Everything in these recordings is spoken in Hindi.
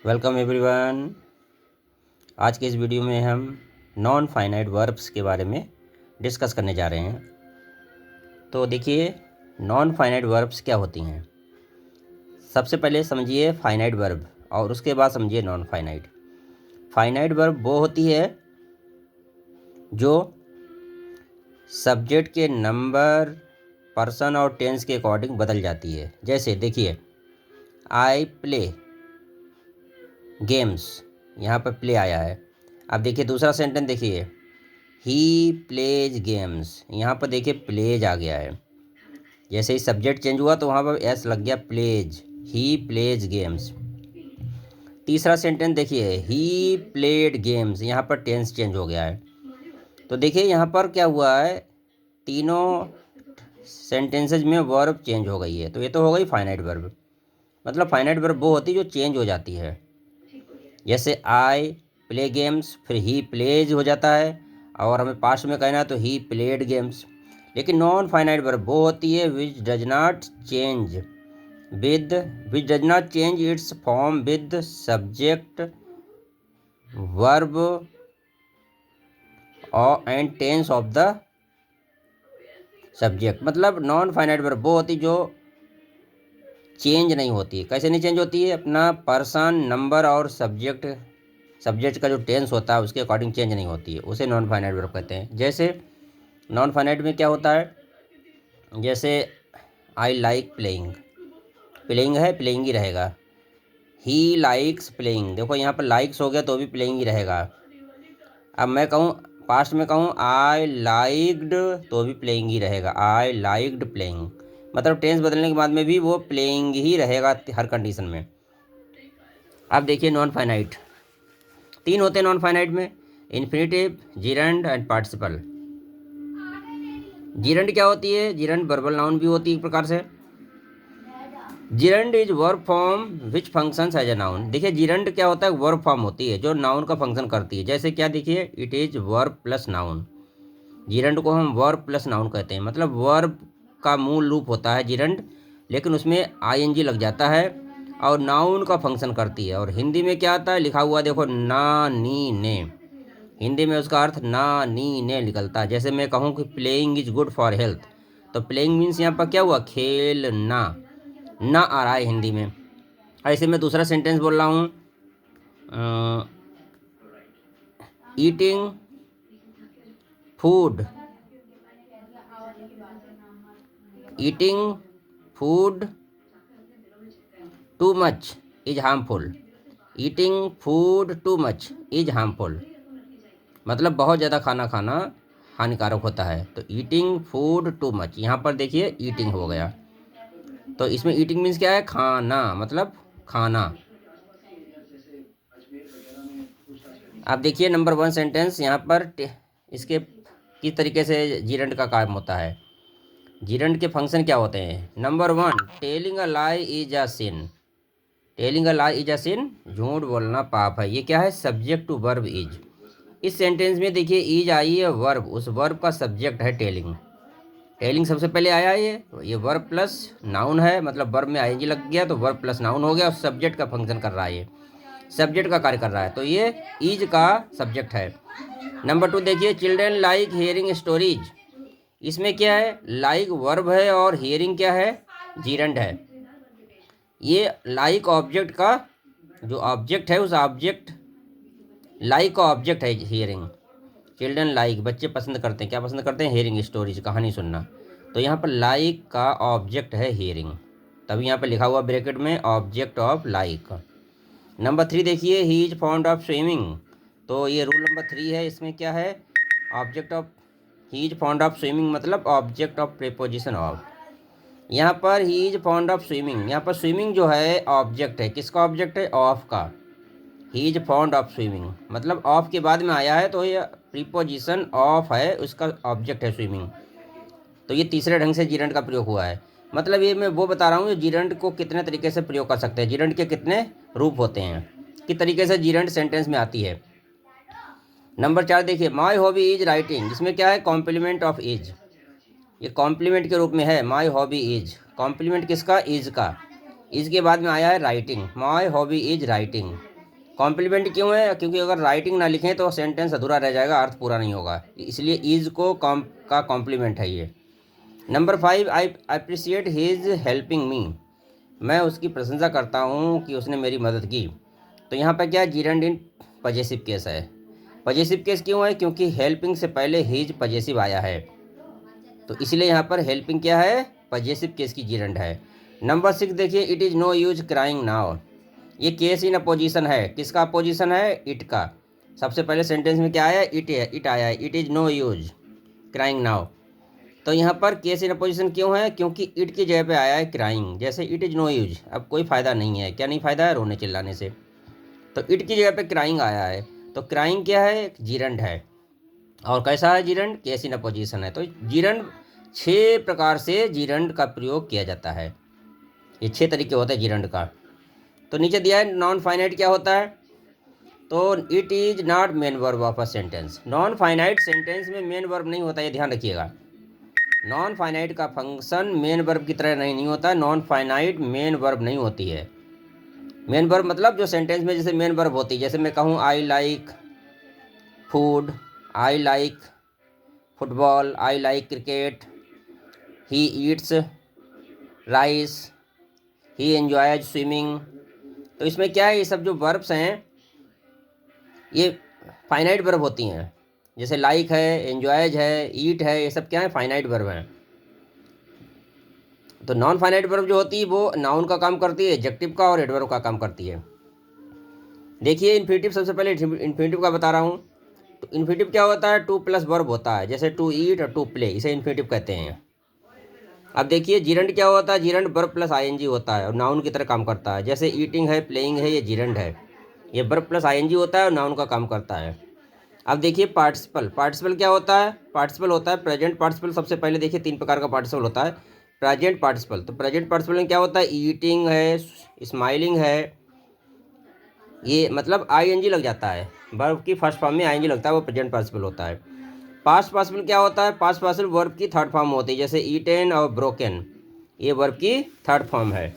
Welcome everyone. आज के इस वीडियो में हम नॉन फाइनाइट वर्ब्स के बारे में डिस्कस करने जा रहे हैं। तो देखिए, नॉन फाइनाइट वर्ब्स क्या होती हैं। सबसे पहले समझिए फाइनाइट वर्ब और उसके बाद समझिए नॉन फाइनाइट। फाइनाइट वर्ब वो होती है जो सब्जेक्ट के नंबर, पर्सन और टेंस के अकॉर्डिंग बदल जाती है। जैसे देखिए, आई प्ले गेम्स, यहाँ पर प्ले आया है। अब देखिए दूसरा सेंटेंस देखिए, ही प्लेज गेम्स, यहाँ पर देखिए प्लेज आ गया है। जैसे ही सब्जेक्ट चेंज हुआ तो वहाँ पर एस लग गया, प्लेज, ही प्लेज गेम्स। तीसरा सेंटेंस देखिए, ही प्लेड गेम्स, यहाँ पर टेंस चेंज हो गया है। तो देखिए यहाँ पर क्या हुआ है, तीनों सेंटेंसेज में वर्ब चेंज हो गई है। तो ये तो हो गई फाइनाइट वर्ब। मतलब फाइनाइट वर्ब वो होती है जो चेंज हो जाती है। जैसे आई प्ले गेम्स, फिर ही प्लेज हो जाता है, और हमें पास्ट में कहना है तो ही प्लेड गेम्स। लेकिन नॉन फाइनाइट वर्ब वो होती है which does not change its form with subject, verb and tense of the subject. मतलब नॉन फाइनाइट वर्ब वो होती जो चेंज नहीं होती है। कैसे नहीं चेंज होती है? अपना पर्सन, नंबर और सब्जेक्ट का जो टेंस होता है उसके अकॉर्डिंग चेंज नहीं होती है, उसे नॉन फाइनाइट वर्ब कहते हैं। जैसे नॉन फाइनाइट में क्या होता है, जैसे आई लाइक प्लेइंग, प्लेइंग है प्लेइंग ही रहेगा। ही लाइक्स प्लेइंग, देखो यहाँ पर लाइक्स हो गया तो भी प्लेइंग ही रहेगा। अब मैं कहूँ पास्ट में कहूँ आई लाइक्ड तो भी प्लेइंग ही रहेगा, आई लाइक्ड प्लेइंग। मतलब टेंस बदलने के बाद में भी वो प्लेइंग ही रहेगा हर कंडीशन में। अब देखिए नॉन फाइनाइट, तीन होते हैं नॉन फाइनाइट में, infinitive, gerund and participle. Gerund क्या होती है? जिरंड वर्बल नाउन भी होती है एक प्रकार से। Gerund is verb form which functions as a noun. देखिए जिरंड क्या होता है, वर्ब फॉर्म होती है जो नाउन का फंक्शन करती है। जैसे क्या, देखिए it is verb plus noun. Gerund को हम वर्ब प्लस नाउन कहते हैं। मतलब वर्ब का मूल रूप होता है जिरंड, लेकिन उसमें आईएनजी लग जाता है और नाउन का फंक्शन करती है। और हिंदी में क्या आता है, लिखा हुआ देखो, ना नी ने, हिंदी में उसका अर्थ ना नी ने निकलता है। जैसे मैं कहूँ कि playing is good for health, तो प्लेइंग मीन्स यहाँ पर क्या हुआ, खेलना, ना आ रहा है हिंदी में। ऐसे मैं दूसरा सेंटेंस बोल रहा हूँ, eating food, eating food too much is harmful, eating food too much is harmful. मतलब बहुत ज़्यादा खाना खाना हानिकारक होता है। तो ईटिंग फूड टू मच, यहाँ पर देखिए ईटिंग हो गया। तो इसमें ईटिंग मीन्स क्या है, खाना, मतलब खाना। अब देखिए नंबर वन सेंटेंस, यहाँ पर इसके किस तरीके से जिरंड का काम होता है। जिरंड के फंक्शन क्या होते हैं। Number one, telling a lie is a sin, telling a lie is a sin, झूठ बोलना पाप है। ये क्या है, सब्जेक्ट टू वर्ब इज। इस सेंटेंस में देखिए इज आई है वर्ब, उस वर्ब का सब्जेक्ट है टेलिंग। टेलिंग सबसे पहले आया है, ये वर्ब प्लस नाउन है, मतलब वर्ब में आईएनजी लग गया तो वर्ब प्लस नाउन हो गया और सब्जेक्ट का फंक्शन कर रहा है, ये सब्जेक्ट का कार्य कर रहा है। तो ये इज का सब्जेक्ट है। नंबर टू देखिए, चिल्ड्रन लाइक हियरिंग स्टोरीज, इसमें क्या है, लाइक वर्ब है और हियरिंग क्या है, जीरंड है। ये लाइक ऑब्जेक्ट का जो ऑब्जेक्ट है, उस ऑब्जेक्ट लाइक का ऑब्जेक्ट है हियरिंग। चिल्ड्रन लाइक, बच्चे पसंद करते हैं, क्या पसंद करते हैं, हियरिंग स्टोरीज, कहानी सुनना। तो यहाँ पर लाइक का ऑब्जेक्ट है हियरिंग, तभी यहाँ पर लिखा हुआ ब्रैकेट में object of like. Number three देखिए, he is fond of swimming, तो ये रूल नंबर थ्री है। इसमें क्या है, object of, he is fond of swimming मतलब ऑब्जेक्ट ऑफ प्रीपोजिशन ऑफ। यहाँ पर he is fond of swimming, यहाँ पर स्विमिंग जो है ऑब्जेक्ट है, किसका ऑब्जेक्ट है, ऑफ का। ही इज फॉन्ड ऑफ स्विमिंग मतलब ऑफ के बाद में आया है, तो ये प्रीपोजिशन ऑफ है, उसका ऑब्जेक्ट है स्विमिंग। तो ये तीसरे ढंग से जीरंड का प्रयोग हुआ है। मतलब ये मैं वो बता रहा हूँ जीरंड को कितने तरीके से प्रयोग कर सकते हैं, जीरंड के कितने रूप होते हैं, किस तरीके से जीरंड सेंटेंस में आती है। नंबर चार देखिए, माई हॉबी इज राइटिंग, इसमें क्या है, कॉम्प्लीमेंट ऑफ इज, ये कॉम्प्लीमेंट के रूप में है। माई हॉबी इज, कॉम्प्लीमेंट किसका, इज का, इज के बाद में आया है writing, my hobby is writing. Complement क्यों है? क्योंकि अगर राइटिंग ना लिखें तो सेंटेंस अधूरा रह जाएगा, अर्थ पूरा नहीं होगा, इसलिए इज़ को का कॉम्प्लीमेंट है ये। Number 5, I appreciate his helping me. मैं उसकी प्रशंसा करता हूँ कि उसने मेरी मदद की। तो यहाँ पर क्या, जीरंड इन पजेसिव केस है। पजेसिव केस क्यों है? क्योंकि हेल्पिंग से पहले हिज पजेसिव आया है, तो इसलिए यहाँ पर हेल्पिंग क्या है, पजेसिव केस की जीरंड है। नंबर 6 देखिए, it is no use crying now. ये केस इन अपोजिशन है, किसका अपोजिशन है? इट का। सबसे पहले सेंटेंस में क्या आया? इट है, इट आया है, it is no use crying now. तो यहाँ पर केस इन अपोजिशन क्यों है? क्योंकि इट की जगह पे आया है क्राइंग। जैसे इट इज़ नो यूज, अब कोई फ़ायदा नहीं है, क्या नहीं फ़ायदा है? रोने चिल्लाने से। तो इट की जगह पे क्राइंग आया है, तो क्राइंग क्या है? जीरंड है। और कैसा है जीरंड? केस इन अपोजिशन है। तो जीरंड 6 प्रकार से जीरंड का प्रयोग किया जाता है, ये 6 तरीके होते हैं जीरंड का। तो नीचे दिया है नॉन फाइनाइट क्या होता है? तो it is not main verb of a sentence. Non finite sentence में मेन वर्ब नहीं होता, ये ध्यान रखिएगा। नॉन फाइनाइट का फंक्शन मेन वर्ब की तरह नहीं होता। नॉन फाइनाइट मेन वर्ब नहीं होती है। मेन वर्ब मतलब जो सेंटेंस में जैसे मेन वर्ब होती है, जैसे मैं कहूँ I like food, I like football, I like cricket, he eats rice, he enjoys swimming. तो इसमें क्या है, ये सब जो वर्ब्स हैं ये फाइनाइट वर्ब होती हैं। जैसे लाइक है, एंजॉयज है, ईट है, ये सब क्या है? फाइनाइट वर्ब हैं। तो नॉन फाइनाइट वर्ब जो होती है वो नाउन का काम करती है, एडजेक्टिव का और एडवर्ब का काम करती है। देखिए इन्फिनिटिव, सबसे पहले इन्फिनिटिव का बता रहा हूँ। तो इन्फिनिटिव क्या होता है? टू प्लस वर्ब होता है, जैसे टू ईट और टू प्ले, इसे इन्फिनिटिव कहते हैं। अब देखिए जीरंड क्या होता है? जीरंड वर्ब प्लस आईएनजी होता है और नाउन की तरह काम करता है। जैसे ईटिंग है, प्लेइंग है, ये जीरंड है, ये वर्ब प्लस आईएनजी होता है और नाउन का काम करता है। अब देखिए पार्टिसिपल, पार्टिसिपल क्या होता है? पार्टिसिपल होता है प्रेजेंट पार्टिसिपल। सबसे पहले देखिए 3 प्रकार का पार्टिसिपल होता है। प्रेजेंट पार्टिसिपल, तो प्रेजेंट पार्टिसिपल में क्या होता है? ईटिंग है, स्माइलिंग है, ये मतलब आईएनजी लग जाता है, वर्ब की फर्स्ट फॉर्म में आईएनजी लगता है, वो प्रेजेंट पार्टिसिपल होता है। पास्ट पार्टिसिपल क्या होता है? पास्ट पार्टिसिपल वर्ब की थर्ड फॉर्म होती है, जैसे ईटेन और ब्रोकन, ये वर्ब की थर्ड फॉर्म है।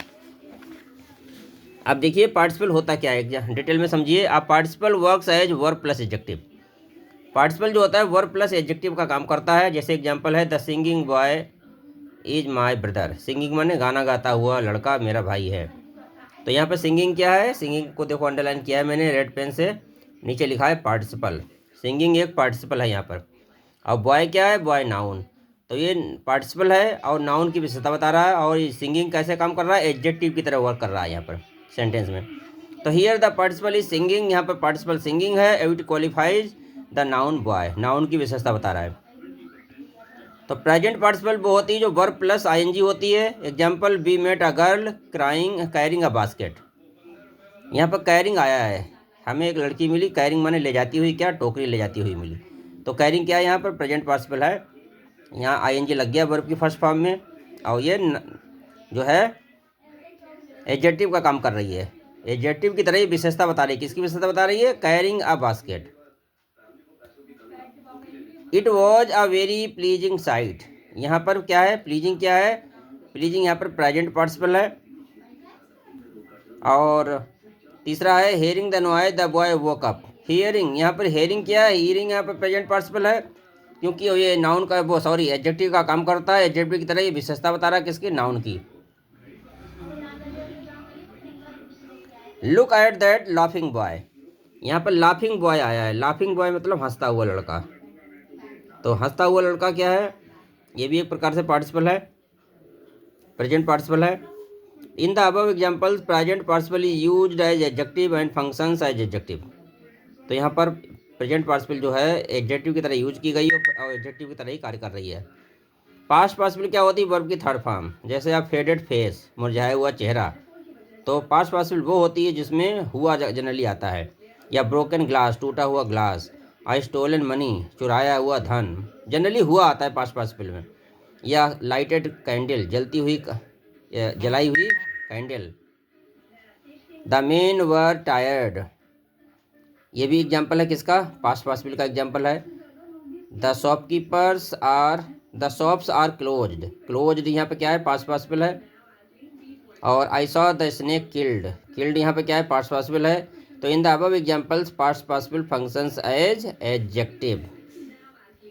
अब देखिए पार्टिसिपल होता क्या है, डिटेल में समझिए आप। Participle works as verb plus adjective. Participle जो होता है वर्ब प्लस एडजेक्टिव का काम करता है। जैसे एग्जांपल है, the singing boy is my brother. Singing माने गाना गाता हुआ लड़का मेरा भाई है। तो यहाँ पे सिंगिंग क्या है? सिंगिंग को देखो अंडरलाइन किया है मैंने रेड पेन से, नीचे लिखा है पार्टिसिपल। सिंगिंग एक पार्टिसिपल है यहाँ पर। और बॉय क्या है? Boy noun. तो ये पार्टिसिपल है और नाउन की विशेषता बता रहा है। और ये सिंगिंग कैसे काम कर रहा है? एडजेक्टिव की तरह वर्क कर रहा है यहाँ पर सेंटेंस में। तो here the participle is singing, यहाँ पर पार्टिसिपल सिंगिंग है। It qualifies the noun boy, noun की विशेषता बता रहा है। तो प्रेजेंट पार्टिसिपल वो होती है जो वर्ब प्लस आईएनजी होती है। Example, we met a girl crying carrying a basket. यहाँ पर कैरिंग आया है, हमें एक लड़की मिली, कैरिंग माने ले जाती हुई, क्या? टोकरी ले जाती हुई मिली। तो कैरिंग क्या है? यहाँ पर प्रेजेंट पार्टिसिपल है, यहाँ आईएनजी लग गया वर्ब की फर्स्ट फॉर्म में। और ये जो है एडजेक्टिव का काम कर रही है, एडजेक्टिव की तरह ही विशेषता बता रही है। किसकी विशेषता बता रही है? Carrying a basket. It was a very pleasing site, यहाँ पर क्या है? प्लीजिंग क्या है? प्लीजिंग यहाँ पर प्रेजेंट पार्टिसिपल है। और तीसरा है hearing the noise the boy woke up. Hearing, यहाँ पर हेयरिंग क्या है? हियरिंग यहाँ पर प्रेजेंट पार्टिसिपल है, क्योंकि ये नाउन का वो सॉरी एडजेक्टिव का काम करता है। एडजेक्टिव की तरह ये विशेषता बता रहा है किसकी? नाउन की। Look at that laughing boy, यहाँ पर लाफिंग बॉय आया है। लाफिंग बॉय मतलब हंसता हुआ लड़का। तो हंसता हुआ लड़का क्या है? ये भी एक प्रकार से पार्टिसिपल है, प्रेजेंट पार्टिसिपल है। In the above examples present participle is used as adjective and functions as adjective. तो यहाँ पर प्रेजेंट पार्टिसिपल जो है एडजेक्टिव की तरह यूज की गई और एडजेक्टिव की तरह ही कार्य कर रही है। पास्ट पार्टिसिपल क्या होती है? वर्ब की थर्ड फॉर्म। जैसे आप फेडेड फेस, मुरझाया हुआ चेहरा, तो पास्ट पार्टिसिपल वो होती है जिसमें हुआ जनरली आता है। या ब्रोकन ग्लास, टूटा हुआ ग्लास। आई स्टोलन मनी, चुराया हुआ धन, जनरली हुआ आता है पास्ट पार्टिसिपल में। या लाइटेड कैंडल, जलती हुई जलाई हुई candle. The men were tired, ये भी एग्जाम्पल है किसका? पास्ट पार्टिसिपल का एग्जाम्पल है। The shopkeepers are, the shops are closed. Closed यहाँ पे क्या है? पास्ट पार्टिसिपल है। और I saw the snake killed, killed यहाँ पे क्या है? पास्ट पार्टिसिपल है। तो in the above examples past participle functions as adjective.